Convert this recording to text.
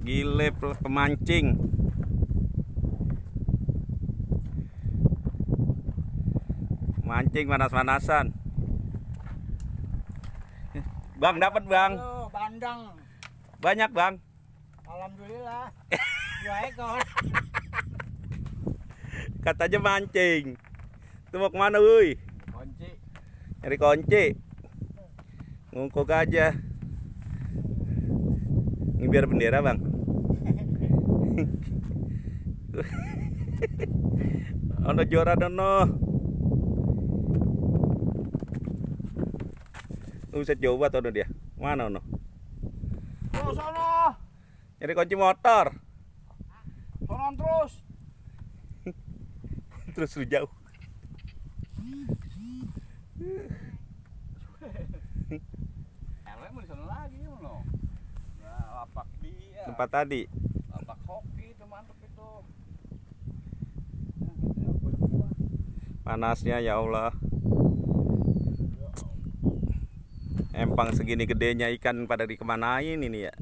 Gile pemancing. Mancing panas-panasan. Bang, dapat bang? Halo, bandang. Banyak bang? Alhamdulillah. 2 ekor. Katanya mancing. Itu mau kemana wuy? Kunci. Nyari kunci. Ngungkuk aja. Ini biar bendera bang. Ono juara dono. Bisa coba tuh dia. Mana ono? Oh, sono. Nyari kunci motor. Sono terus. Terus lu jauh. Mau di sono lagi ono. Nah, lapak dia. Tempat tadi. Lapak hoki itu mantep itu. Panasnya ya Allah. Empang segini gedenya ikan pada dikemanain ini ya.